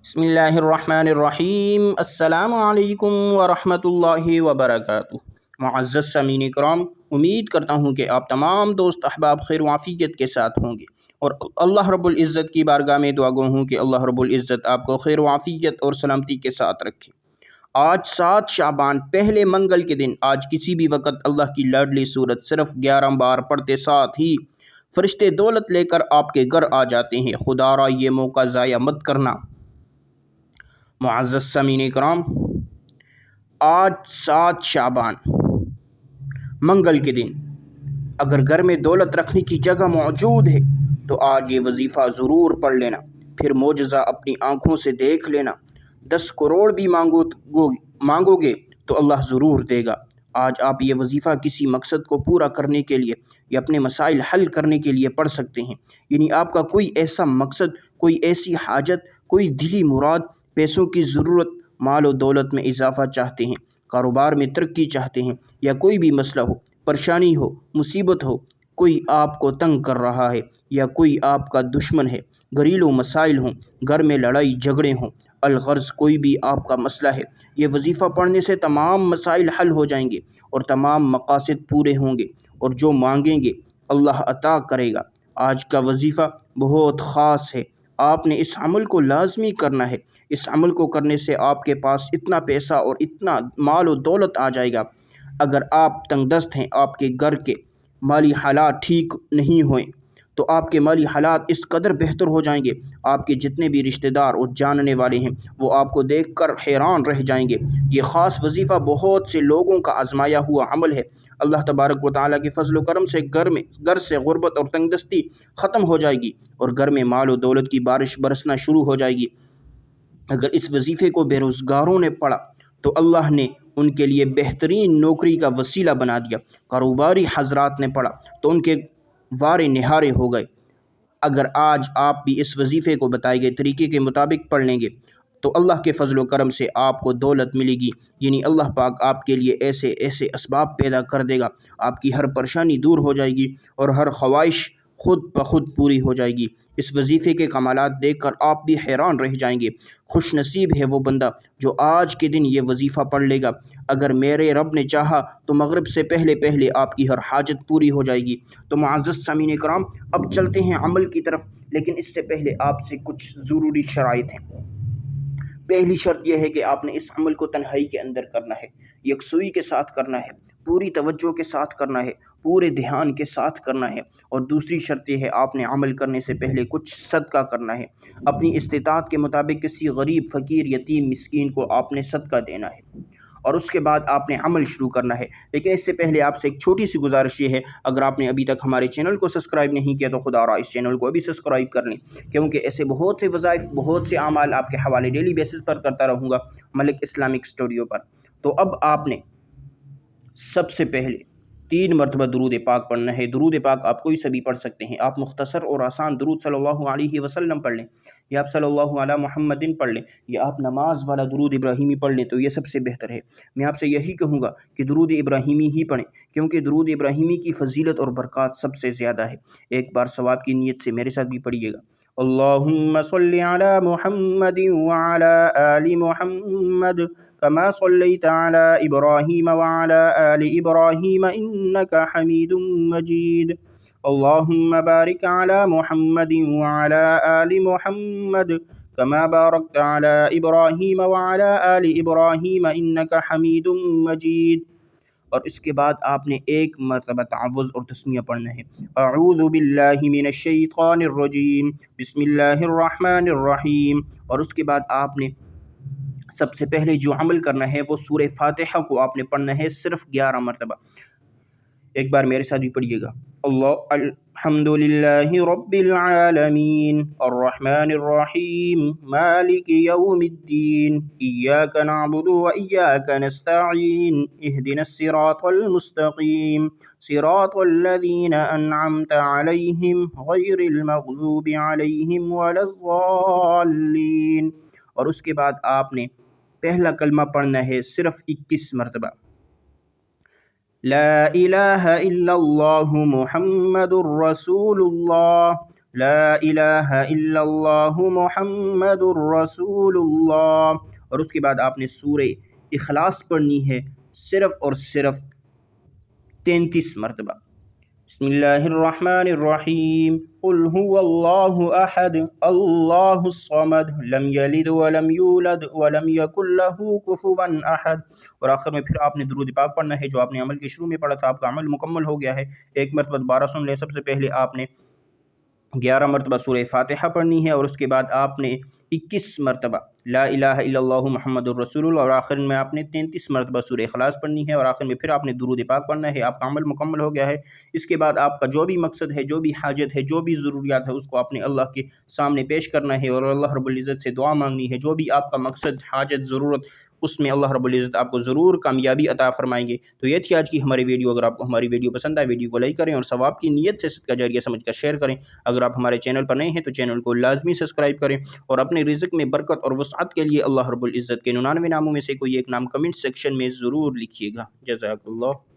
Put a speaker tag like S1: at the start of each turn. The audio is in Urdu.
S1: بسم اللہ الرحمن الرحیم۔ السلام علیکم ورحمۃ اللہ وبرکاتہ۔ معزز سامعین کرام، امید کرتا ہوں کہ آپ تمام دوست احباب خیر و عافیت کے ساتھ ہوں گے، اور اللہ رب العزت کی بارگاہ میں دعا گو ہوں کہ اللہ رب العزت آپ کو خیر و عافیت اور سلامتی کے ساتھ رکھے۔ آج 7 شعبان پہلے منگل کے دن، آج کسی بھی وقت اللہ کی لاڈلی سورت صرف 11 بار پڑھتے ساتھ ہی فرشتے دولت لے کر آپ کے گھر آ جاتے ہیں۔ خدا را یہ موقع ضائع مت کرنا۔ معزز سامعین کرام، آج 7 شعبان منگل کے دن اگر گھر میں دولت رکھنے کی جگہ موجود ہے تو آج یہ وظیفہ ضرور پڑھ لینا، پھر معجزہ اپنی آنکھوں سے دیکھ لینا۔ 10 کروڑ بھی مانگو گے تو اللہ ضرور دے گا۔ آج آپ یہ وظیفہ کسی مقصد کو پورا کرنے کے لیے یا اپنے مسائل حل کرنے کے لیے پڑھ سکتے ہیں، یعنی آپ کا کوئی ایسا مقصد، کوئی ایسی حاجت، کوئی دلی مراد، پیسوں کی ضرورت، مال و دولت میں اضافہ چاہتے ہیں، کاروبار میں ترقی چاہتے ہیں، یا کوئی بھی مسئلہ ہو، پریشانی ہو، مصیبت ہو، کوئی آپ کو تنگ کر رہا ہے یا کوئی آپ کا دشمن ہے، گھریلو مسائل ہوں، گھر میں لڑائی جھگڑے ہوں، الغرض کوئی بھی آپ کا مسئلہ ہے، یہ وظیفہ پڑھنے سے تمام مسائل حل ہو جائیں گے اور تمام مقاصد پورے ہوں گے، اور جو مانگیں گے اللہ عطا کرے گا۔ آج کا وظیفہ بہت خاص ہے، آپ نے اس عمل کو لازمی کرنا ہے۔ اس عمل کو کرنے سے آپ کے پاس اتنا پیسہ اور اتنا مال و دولت آ جائے گا۔ اگر آپ تنگ دست ہیں، آپ کے گھر کے مالی حالات ٹھیک نہیں ہوئیں، تو آپ کے مالی حالات اس قدر بہتر ہو جائیں گے، آپ کے جتنے بھی رشتہ دار اور جاننے والے ہیں وہ آپ کو دیکھ کر حیران رہ جائیں گے۔ یہ خاص وظیفہ بہت سے لوگوں کا آزمایا ہوا عمل ہے۔ اللہ تبارک و تعالیٰ کے فضل و کرم سے گھر سے غربت اور تنگ دستی ختم ہو جائے گی، اور گھر میں مال و دولت کی بارش برسنا شروع ہو جائے گی۔ اگر اس وظیفے کو بے روزگاروں نے پڑھا تو اللہ نے ان کے لیے بہترین نوکری کا وسیلہ بنا دیا۔ کاروباری حضرات نے پڑھا تو ان کے وارے نہارے ہو گئے۔ اگر آج آپ بھی اس وظیفے کو بتائے گئے طریقے کے مطابق پڑھ لیں گے تو اللہ کے فضل و کرم سے آپ کو دولت ملے گی، یعنی اللہ پاک آپ کے لیے ایسے ایسے اسباب پیدا کر دے گا، آپ کی ہر پریشانی دور ہو جائے گی اور ہر خواہش خود بخود پوری ہو جائے گی۔ اس وظیفے کے کمالات دیکھ کر آپ بھی حیران رہ جائیں گے۔ خوش نصیب ہے وہ بندہ جو آج کے دن یہ وظیفہ پڑھ لے گا۔ اگر میرے رب نے چاہا تو مغرب سے پہلے پہلے آپ کی ہر حاجت پوری ہو جائے گی۔ تو معزز سامعین کرام، اب چلتے ہیں عمل کی طرف، لیکن اس سے پہلے آپ سے کچھ ضروری شرائط ہیں۔ پہلی شرط یہ ہے کہ آپ نے اس عمل کو تنہائی کے اندر کرنا ہے، یکسوئی کے ساتھ کرنا ہے، پوری توجہ کے ساتھ کرنا ہے، پورے دھیان کے ساتھ کرنا ہے، اور دوسری شرط یہ ہے آپ نے عمل کرنے سے پہلے کچھ صدقہ کرنا ہے۔ اپنی استطاعت کے مطابق کسی غریب، فقیر، یتیم، مسکین کو آپ نے صدقہ دینا ہے، اور اس کے بعد آپ نے عمل شروع کرنا ہے۔ لیکن اس سے پہلے آپ سے ایک چھوٹی سی گزارش یہ ہے، اگر آپ نے ابھی تک ہمارے چینل کو سبسکرائب نہیں کیا تو خدا را اس چینل کو ابھی سبسکرائب کر لیں، کیونکہ ایسے بہت سے وظائف، بہت سے اعمال آپ کے حوالے ڈیلی بیسس پر کرتا رہوں گا ملک اسلامک اسٹوڈیو پر۔ تو اب آپ نے سب سے پہلے 3 مرتبہ درود پاک پڑھنا ہے۔ درود پاک آپ کوئی سا بھی پڑھ سکتے ہیں، آپ مختصر اور آسان درود صلی اللہ علیہ وسلم پڑھ لیں، یا آپ صلی اللہ علی محمد پڑھ لیں، یا آپ نماز والا درود ابراہیمی پڑھ لیں، تو یہ سب سے بہتر ہے۔ میں آپ سے یہی کہوں گا کہ درود ابراہیمی ہی پڑھیں، کیونکہ درود ابراہیمی کی فضیلت اور برکات سب سے زیادہ ہے۔ ایک بار ثواب کی نیت سے میرے ساتھ بھی پڑھیے گا۔ اللہم صلی علی محمد وعلی آل محمد كما صليت على إبراهيم وعلى آل إبراهيم إنك حميد مجيد اللهم بارك على محمد وعلى آل محمد كما باركت على إبراهيم وعلى آل إبراهيم إنك حميد مجيد۔ اور اس کے بعد آپ نے ایک مرتبہ تعوذ اور تسمیہ پڑھنا ہے۔ اعوذ باللہ من الشیطان الرجیم، بسم اللہ الرحمن الرحیم۔ اور اس کے بعد آپ نے سب سے پہلے جو عمل کرنا ہے وہ سورہ فاتحہ کو آپ نے پڑھنا ہے صرف 11 مرتبہ۔ ایک بار میرے ساتھ بھی پڑھیے گا۔ الحمد للہ رب العالمین الرحمن الرحیم مالک یوم الدین ایاک نعبد و ایاک نستعین اہدنا الصراط المستقیم صراط الذین انعمت علیہم غیر المغضوب علیہم ولا الضالین۔ اور اس کے بعد آپ نے پہلا کلمہ پڑھنا ہے صرف 21 مرتبہ۔ لا الہ الا اللہ محمد الرسول اللہ لا الہ الا اللہ محمد الرسول اللہ، اور اس کے بعد آپ نے سورہ اخلاص پڑھنی ہے صرف اور صرف 33 مرتبہ۔ بسم اللہ الرحمن الرحیم، قل هو اللہ احد اللہ الصمد لم یلد ولم یولد ولم یکن له کفوا احد، اور آخر میں پھر آپ نے درود پاک پڑھنا ہے جو آپ نے عمل کے شروع میں پڑھا تھا، آپ کا عمل مکمل ہو گیا ہے۔ ایک مرتبہ دوبارہ سن لیں، سب سے پہلے آپ نے 11 مرتبہ سورہ فاتحہ پڑھنی ہے، اور اس کے بعد آپ نے 21 مرتبہ لا الہ الا اللہ محمد الرسول اللہ، اور آخر میں آپ نے 33 مرتبہ سورہ اخلاص پڑھنی ہے، اور آخر میں پھر آپ نے درود پاک پڑھنا ہے۔ آپ کا عمل مکمل ہو گیا ہے۔ اس کے بعد آپ کا جو بھی مقصد ہے، جو بھی حاجت ہے، جو بھی ضروریات ہے، اس کو آپ نے اللہ کے سامنے پیش کرنا ہے، اور اللہ رب العزت سے دعا مانگنی ہے۔ جو بھی آپ کا مقصد، حاجت، ضرورت، اس میں اللہ رب العزت آپ کو ضرور کامیابی عطا فرمائیں گے۔ تو یہ تھی آج کی ہماری ویڈیو۔ اگر آپ کو ہماری ویڈیو پسند آئے، ویڈیو کو لائک کریں، اور ثواب کی نیت سے صدقہ جاریہ سمجھ کر شیئر کریں۔ اگر آپ ہمارے چینل پر نئے ہیں تو چینل کو لازمی سبسکرائب کریں، اور اپنے رزق میں برکت اور وسعت کے لیے اللہ رب العزت کے 99 ناموں میں سے کوئی ایک نام کمنٹ سیکشن میں ضرور لکھیے گا۔ جزاک اللہ۔